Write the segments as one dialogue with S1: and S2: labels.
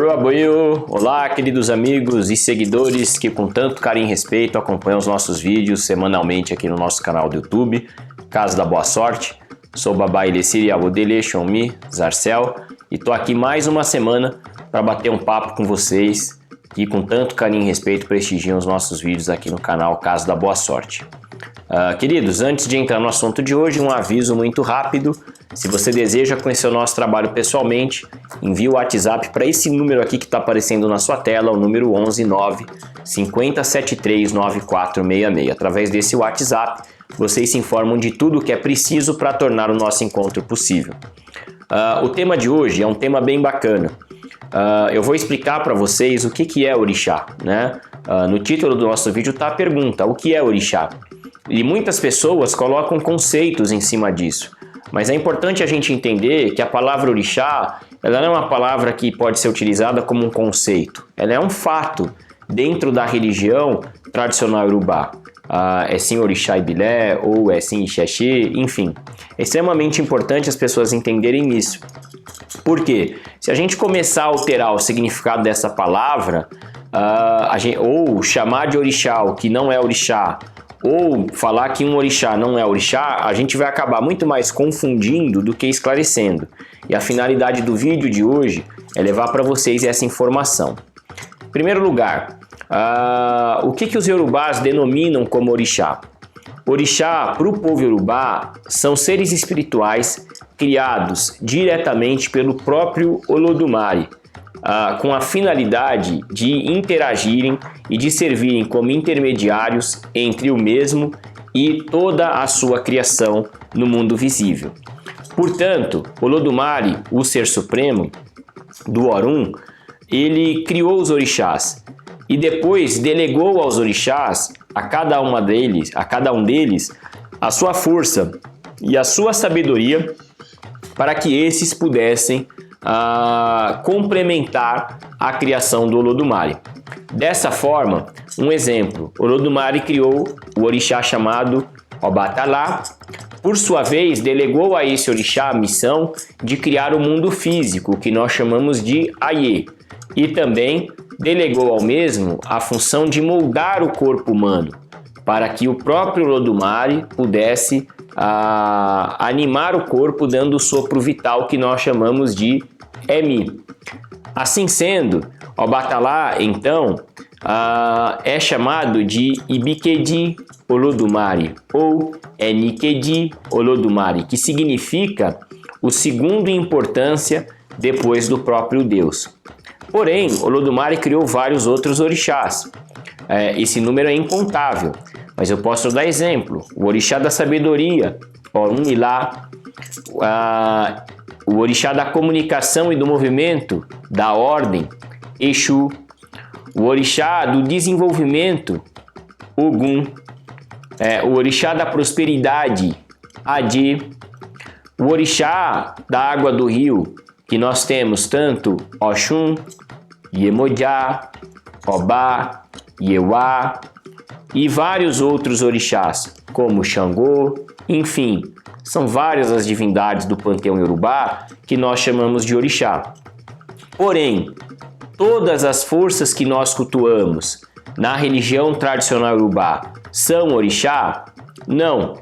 S1: Boa, boiô! Olá, queridos amigos e seguidores que com tanto carinho e respeito acompanham os nossos vídeos semanalmente aqui no nosso canal do YouTube, Casa da Boa Sorte. Sou o Babá Ileciri Abodele Shonmi Zarcel e tô aqui mais uma semana para bater um papo com vocês que com tanto carinho e respeito prestigiam os nossos vídeos aqui no canal Casa da Boa Sorte. Queridos, antes de entrar no assunto de hoje, um aviso muito rápido. Se você deseja conhecer o nosso trabalho pessoalmente, envie o WhatsApp para esse número aqui que está aparecendo na sua tela, o número 119 5073 9466. Através desse WhatsApp, vocês se informam de tudo o que é preciso para tornar o nosso encontro possível. O tema de hoje é um tema bem bacana. Eu vou explicar para vocês o que é orixá, né? No título do nosso vídeo está a pergunta, o que é orixá? E muitas pessoas colocam conceitos em cima disso. Mas é importante a gente entender que a palavra orixá, ela não é uma palavra que pode ser utilizada como um conceito. Ela é um fato dentro da religião tradicional iorubá. É sim orixá ibilé, ou é sim ixexê, enfim. É extremamente importante as pessoas entenderem isso. Por quê? Se a gente começar a alterar o significado dessa palavra, ou chamar de orixá o que não é orixá, ou falar que um orixá não é orixá, a gente vai acabar muito mais confundindo do que esclarecendo. E a finalidade do vídeo de hoje é levar para vocês essa informação. Em primeiro lugar, o que os iorubás denominam como orixá? Orixá, para o povo iorubá, são seres espirituais criados diretamente pelo próprio Olodumare, com a finalidade de interagirem e de servirem como intermediários entre o mesmo e toda a sua criação no mundo visível. Portanto, Olodumare, o Ser Supremo do Orum, ele criou os orixás e depois delegou aos orixás, a cada um deles, a sua força e a sua sabedoria para que esses pudessem complementar a criação do Olodumare. Dessa forma, um exemplo, Olodumare criou o orixá chamado Obatalá. Por sua vez, delegou a esse orixá a missão de criar o mundo físico, que nós chamamos de Aie, e também delegou ao mesmo a função de moldar o corpo humano, para que o próprio Olodumare pudesse animar o corpo dando o sopro vital que nós chamamos de Emi. Assim sendo, Obatalá, então, é chamado de Ibikedi Olodumare ou Enikedi Olodumare, que significa o segundo em importância depois do próprio Deus. Porém, Olodumare criou vários outros orixás. Esse número é incontável. Mas eu posso dar exemplo, o orixá da sabedoria, Orunmilá, o orixá da comunicação e do movimento, da ordem, Exu, o orixá do desenvolvimento, Ogum, o orixá da prosperidade, Adi, o orixá da água do rio, que nós temos tanto Oxum, Iemoja, Obá, Iewa, e vários outros orixás, como Xangô, enfim, são várias as divindades do panteão iorubá que nós chamamos de orixá. Porém, todas as forças que nós cultuamos na religião tradicional iorubá são orixá? Não.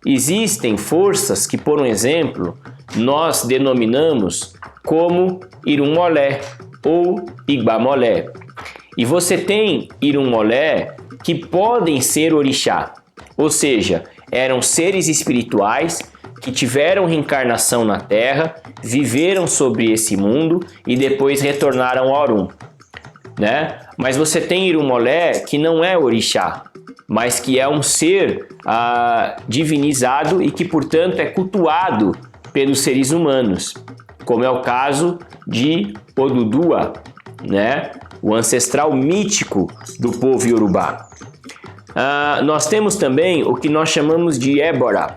S1: Existem forças que, por um exemplo, nós denominamos como Irumolé ou Igbamolé. E você tem Irumolé que podem ser orixá, ou seja, eram seres espirituais que tiveram reencarnação na Terra, viveram sobre esse mundo e depois retornaram ao Orum, né? Mas você tem Irumolé que não é orixá, mas que é um ser divinizado e que, portanto, é cultuado pelos seres humanos, como é o caso de Odudua, né? O ancestral mítico do povo iorubá. Nós temos também o que nós chamamos de Ébora.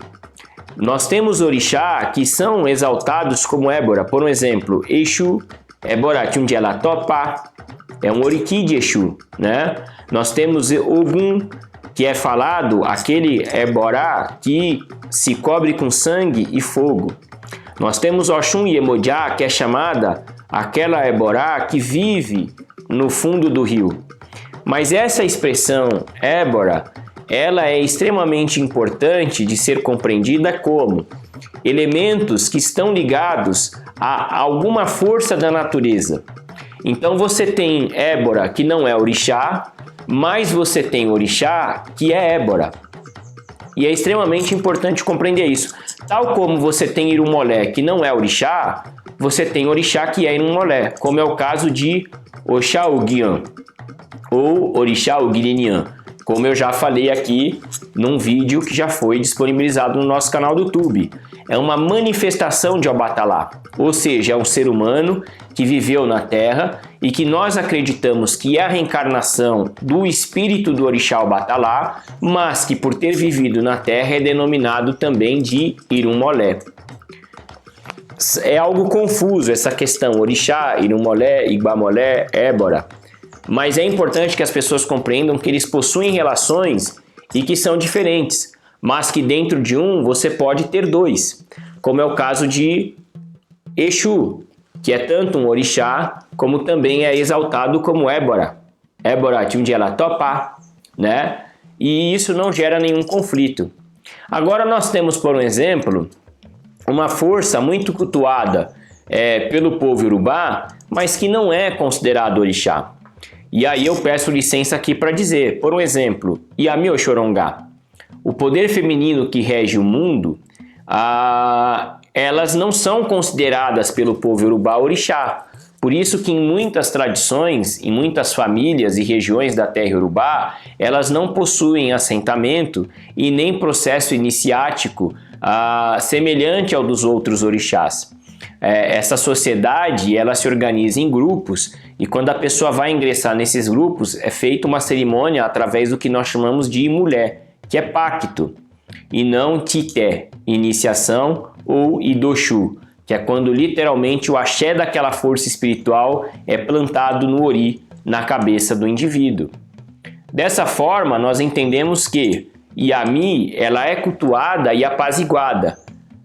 S1: Nós temos orixá que são exaltados como Ébora. Por exemplo, Exu, Ébora Tchundialatopa, é um oriki de Exu, né? Nós temos Ogum, que é falado aquele Ébora que se cobre com sangue e fogo. Nós temos Oxum Iemoja, que é chamada aquela Éborá que vive no fundo do rio. Mas essa expressão Ébora, ela é extremamente importante de ser compreendida como elementos que estão ligados a alguma força da natureza. Então você tem Ébora que não é orixá, mas você tem orixá que é Ébora. E é extremamente importante compreender isso. Tal como você tem Irumolé que não é orixá, você tem orixá que é Irumolé, como é o caso de Oxaoguian ou Orixá Oguirinian, como eu já falei aqui num vídeo que já foi disponibilizado no nosso canal do YouTube. É uma manifestação de Obatalá, ou seja, é um ser humano que viveu na Terra e que nós acreditamos que é a reencarnação do espírito do Orixá Obatalá, mas que por ter vivido na Terra é denominado também de Irumolé. É algo confuso essa questão, Orixá, Irumolé, Igbamolé, Ébora, mas é importante que as pessoas compreendam que eles possuem relações e que são diferentes, mas que dentro de um você pode ter dois, como é o caso de Exu, que é tanto um orixá, como também é exaltado como Ébora. Ébora tinha um dia ela topa, né? E isso não gera nenhum conflito. Agora nós temos, por um exemplo, uma força muito cultuada pelo povo Yorubá, mas que não é considerado orixá. E aí eu peço licença aqui para dizer, por um exemplo, Yami Oxorongá, o poder feminino que rege o mundo, elas não são consideradas pelo povo Yorubá orixá. Por isso que em muitas tradições, em muitas famílias e regiões da terra Yorubá, elas não possuem assentamento e nem processo iniciático semelhante ao dos outros orixás. Essa sociedade ela se organiza em grupos e quando a pessoa vai ingressar nesses grupos é feita uma cerimônia através do que nós chamamos de mulher, que é pacto, e não tité, iniciação, ou idoshu, que é quando literalmente o axé daquela força espiritual é plantado no ori, na cabeça do indivíduo. Dessa forma, nós entendemos que Yami ela é cultuada e apaziguada,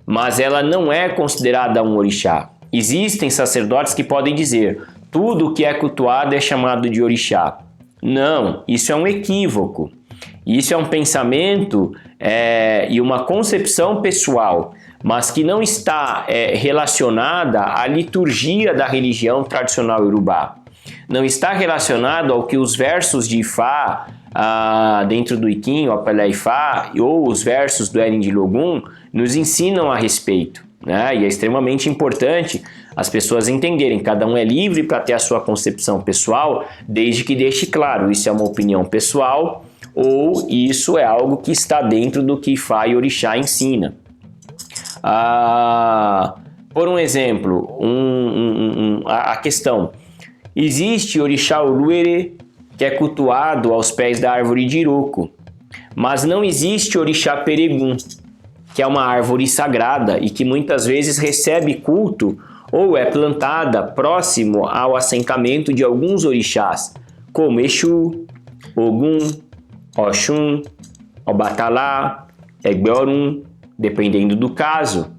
S1: mas ela não é considerada um orixá. Existem sacerdotes que podem dizer, tudo que é cultuado é chamado de orixá. Não, isso é um equívoco. Isso é um pensamento e uma concepção pessoal, mas que não está relacionada à liturgia da religião tradicional Yorubá. Não está relacionado ao que os versos de Ifá, dentro do Iquim, o Apelé Ifá, ou os versos do Erin de Logum, nos ensinam a respeito, né? E é extremamente importante as pessoas entenderem, cada um é livre para ter a sua concepção pessoal, desde que deixe claro, isso é uma opinião pessoal, ou isso é algo que está dentro do que Ifá e Orixá ensina. Por um exemplo, a questão, existe Orixá Oluere, que é cultuado aos pés da árvore de Iroko, mas não existe Orixá Peregum, que é uma árvore sagrada e que muitas vezes recebe culto ou é plantada próximo ao assentamento de alguns orixás, como Exu, Ogum, Oxum, Obatalá, Egbeorum, dependendo do caso.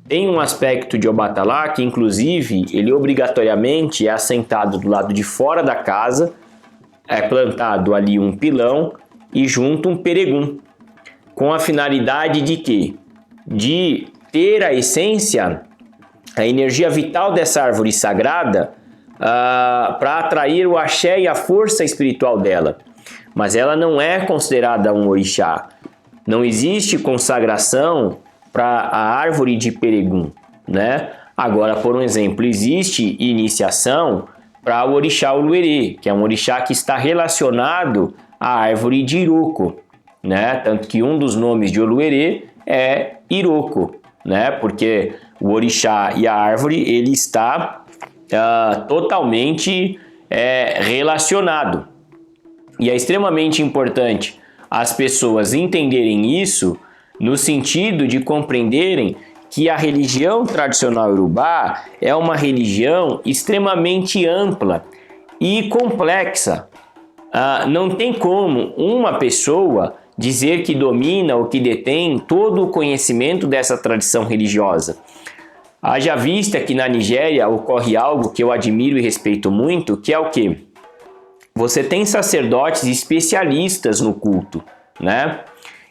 S1: Tem um aspecto de Obatalá que, inclusive, ele obrigatoriamente é assentado do lado de fora da casa, é plantado ali um pilão e junto um peregum, com a finalidade de quê? De ter a essência, a energia vital dessa árvore sagrada para atrair o axé e a força espiritual dela. Mas ela não é considerada um orixá. Não existe consagração para a árvore de peregum, né? Agora, por um exemplo, existe iniciação para o orixá Oluere, que é um orixá que está relacionado à árvore de Iroko, né? Tanto que um dos nomes de Oluere é Iroko, né? Porque o orixá e a árvore ele está totalmente relacionado. E é extremamente importante as pessoas entenderem isso no sentido de compreenderem que a religião tradicional Yorubá é uma religião extremamente ampla e complexa. Não tem como uma pessoa dizer que domina ou que detém todo o conhecimento dessa tradição religiosa. Haja vista que na Nigéria ocorre algo que eu admiro e respeito muito, que é o quê? Você tem sacerdotes especialistas no culto, né?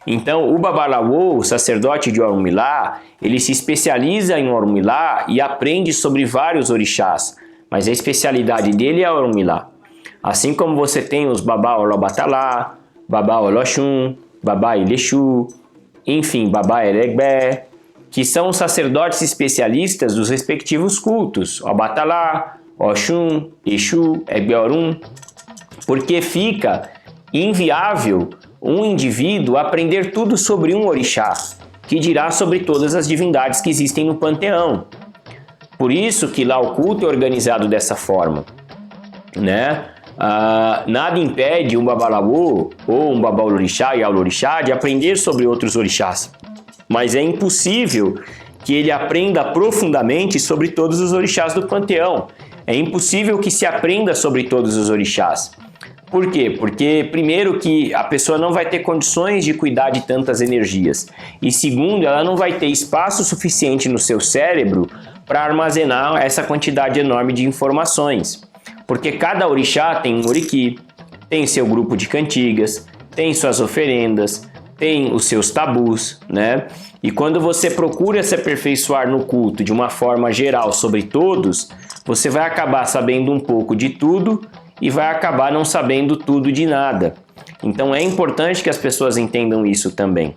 S1: Então, o Babalawo, o sacerdote de Orunmila, ele se especializa em Orunmila e aprende sobre vários orixás, mas a especialidade dele é Orunmila. Assim como você tem os Baba Olobatala, Baba Oloshun, Baba Ileshu, enfim, Baba Eregbe, que são os sacerdotes especialistas dos respectivos cultos, Obatala, Oxum, Exu, Egbeorun, porque fica inviável um indivíduo aprender tudo sobre um orixá, que dirá sobre todas as divindades que existem no panteão. Por isso que lá o culto é organizado dessa forma, né? Nada impede um Babalawo ou um Babaolorixá e Aulorixá de aprender sobre outros orixás, mas é impossível que ele aprenda profundamente sobre todos os orixás do panteão. É impossível que se aprenda sobre todos os orixás. Por quê? Porque, primeiro, que a pessoa não vai ter condições de cuidar de tantas energias. E, segundo, ela não vai ter espaço suficiente no seu cérebro para armazenar essa quantidade enorme de informações. Porque cada orixá tem um oriki, tem seu grupo de cantigas, tem suas oferendas, tem os seus tabus, né? E quando você procura se aperfeiçoar no culto de uma forma geral sobre todos, você vai acabar sabendo um pouco de tudo e vai acabar não sabendo tudo de nada. Então é importante que as pessoas entendam isso também,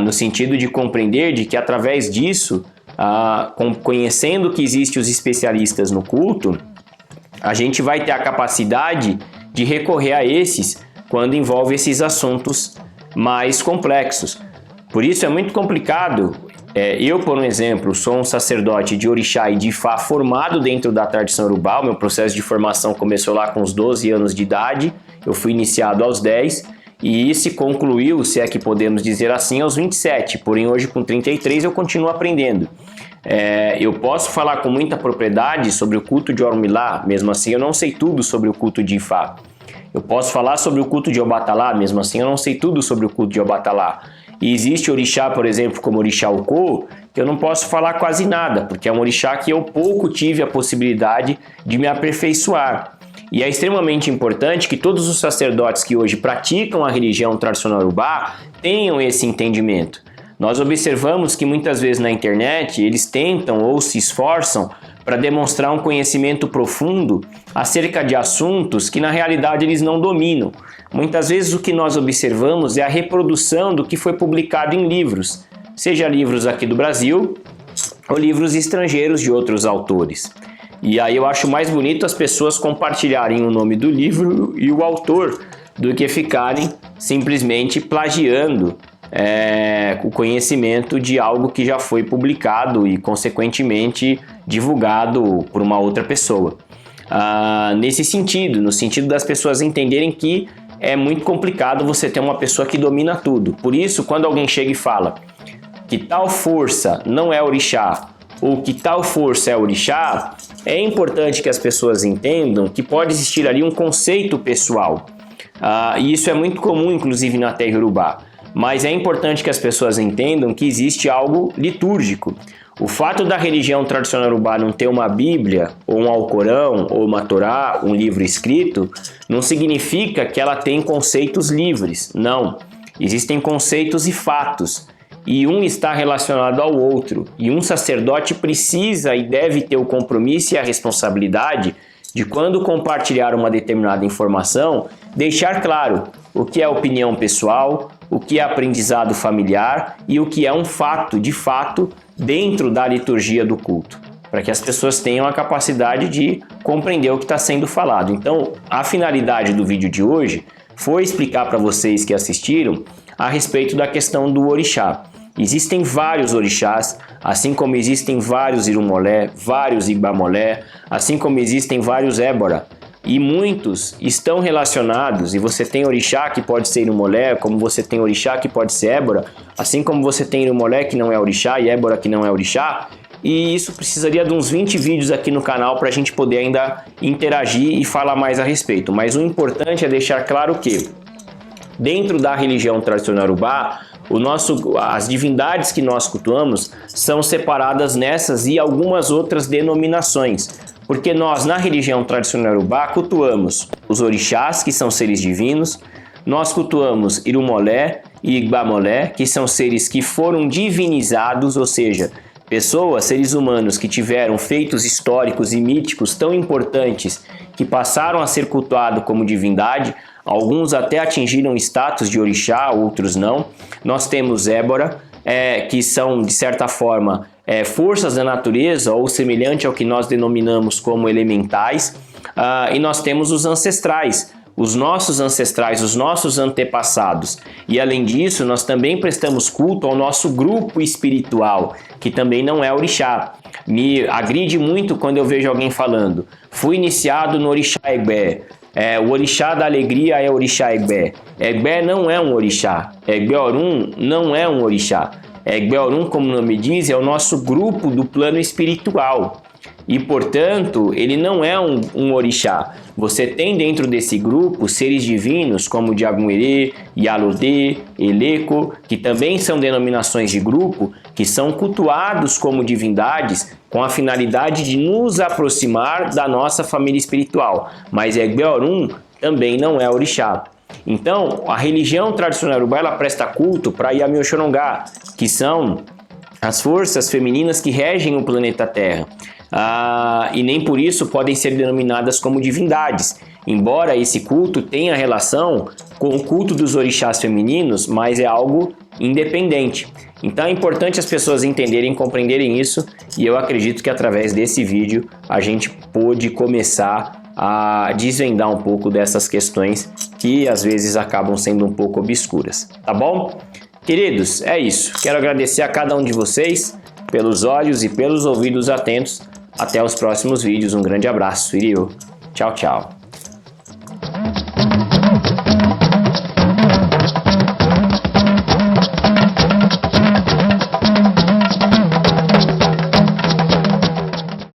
S1: no sentido de compreender de que através disso, conhecendo que existem os especialistas no culto, a gente vai ter a capacidade de recorrer a esses quando envolve esses assuntos mais complexos. Por isso é muito complicado. Eu, por exemplo, sou um sacerdote de orixá e de Ifá formado dentro da tradição urubá. O meu processo de formação começou lá com os 12 anos de idade, eu fui iniciado aos 10 e se concluiu, se é que podemos dizer assim, aos 27. Porém, hoje com 33 eu continuo aprendendo. Eu posso falar com muita propriedade sobre o culto de Orunmila, mesmo assim eu não sei tudo sobre o culto de Ifá. Eu posso falar sobre o culto de Obatala, mesmo assim eu não sei tudo sobre o culto de Obatala. E existe orixá, por exemplo, como orixá Oko, que eu não posso falar quase nada, porque é um orixá que eu pouco tive a possibilidade de me aperfeiçoar. E é extremamente importante que todos os sacerdotes que hoje praticam a religião tradicional urubá tenham esse entendimento. Nós observamos que muitas vezes na internet eles tentam ou se esforçam para demonstrar um conhecimento profundo acerca de assuntos que na realidade eles não dominam. Muitas vezes o que nós observamos é a reprodução do que foi publicado em livros, seja livros aqui do Brasil ou livros estrangeiros de outros autores. E aí eu acho mais bonito as pessoas compartilharem o nome do livro e o autor do que ficarem simplesmente plagiando o conhecimento de algo que já foi publicado e consequentemente divulgado por uma outra pessoa. Nesse sentido, no sentido das pessoas entenderem que é muito complicado você ter uma pessoa que domina tudo. Por isso, quando alguém chega e fala que tal força não é orixá ou que tal força é orixá, é importante que as pessoas entendam que pode existir ali um conceito pessoal. E isso é muito comum, inclusive, na terra urubá. Mas é importante que as pessoas entendam que existe algo litúrgico. O fato da religião tradicional urubá não ter uma Bíblia, ou um Alcorão, ou uma Torá, um livro escrito, não significa que ela tem conceitos livres. Não. Existem conceitos e fatos, e um está relacionado ao outro. E um sacerdote precisa e deve ter o compromisso e a responsabilidade de, quando compartilhar uma determinada informação, deixar claro o que é opinião pessoal, o que é aprendizado familiar e o que é um fato, de fato, dentro da liturgia do culto, para que as pessoas tenham a capacidade de compreender o que está sendo falado. Então, a finalidade do vídeo de hoje foi explicar para vocês que assistiram a respeito da questão do orixá. Existem vários orixás, assim como existem vários Irumolé, vários Igbamolé, assim como existem vários Ébora. E muitos estão relacionados, e você tem orixá que pode ser Irumolé, como você tem orixá que pode ser Ébora, assim como você tem Irumolé que não é orixá e Ébora que não é orixá, e isso precisaria de uns 20 vídeos aqui no canal para a gente poder ainda interagir e falar mais a respeito. Mas o importante é deixar claro que, dentro da religião tradicional urubá, As divindades que nós cultuamos são separadas nessas e algumas outras denominações. Porque nós, na religião tradicional Yorubá, cultuamos os orixás, que são seres divinos, nós cultuamos Irumolé e Igbamolé, que são seres que foram divinizados, ou seja, pessoas, seres humanos que tiveram feitos históricos e míticos tão importantes que passaram a ser cultuados como divindade, alguns até atingiram status de orixá, outros não. Nós temos Ébora, que são, de certa forma, forças da natureza, ou semelhante ao que nós denominamos como elementais, e nós temos os ancestrais, os nossos ancestrais, os nossos antepassados. E além disso, nós também prestamos culto ao nosso grupo espiritual, que também não é orixá. Me agride muito quando eu vejo alguém falando: fui iniciado no orixá Egbé. O orixá da alegria é orixá Egbé. Egbé não é um orixá. Egbé-Orum não é um orixá. Egbé-Orum, como o nome diz, é o nosso grupo do plano espiritual. E, portanto, ele não é um orixá. Você tem dentro desse grupo seres divinos como Diagumerê, Yalodê, Eleco, que também são denominações de grupo, que são cultuados como divindades com a finalidade de nos aproximar da nossa família espiritual. Mas Egbé-Orum também não é orixá. Então, a religião tradicional Yorubá, ela presta culto para Yami-Oxorongá, que são as forças femininas que regem o planeta Terra. E nem por isso podem ser denominadas como divindades, embora esse culto tenha relação com o culto dos orixás femininos, mas é algo independente. Então é importante as pessoas entenderem e compreenderem isso, e eu acredito que através desse vídeo a gente pôde começar a desvendar um pouco dessas questões que às vezes acabam sendo um pouco obscuras, tá bom? Queridos, é isso. Quero agradecer a cada um de vocês pelos olhos e pelos ouvidos atentos. Até os próximos vídeos. Um grande abraço. Irio. Tchau, tchau.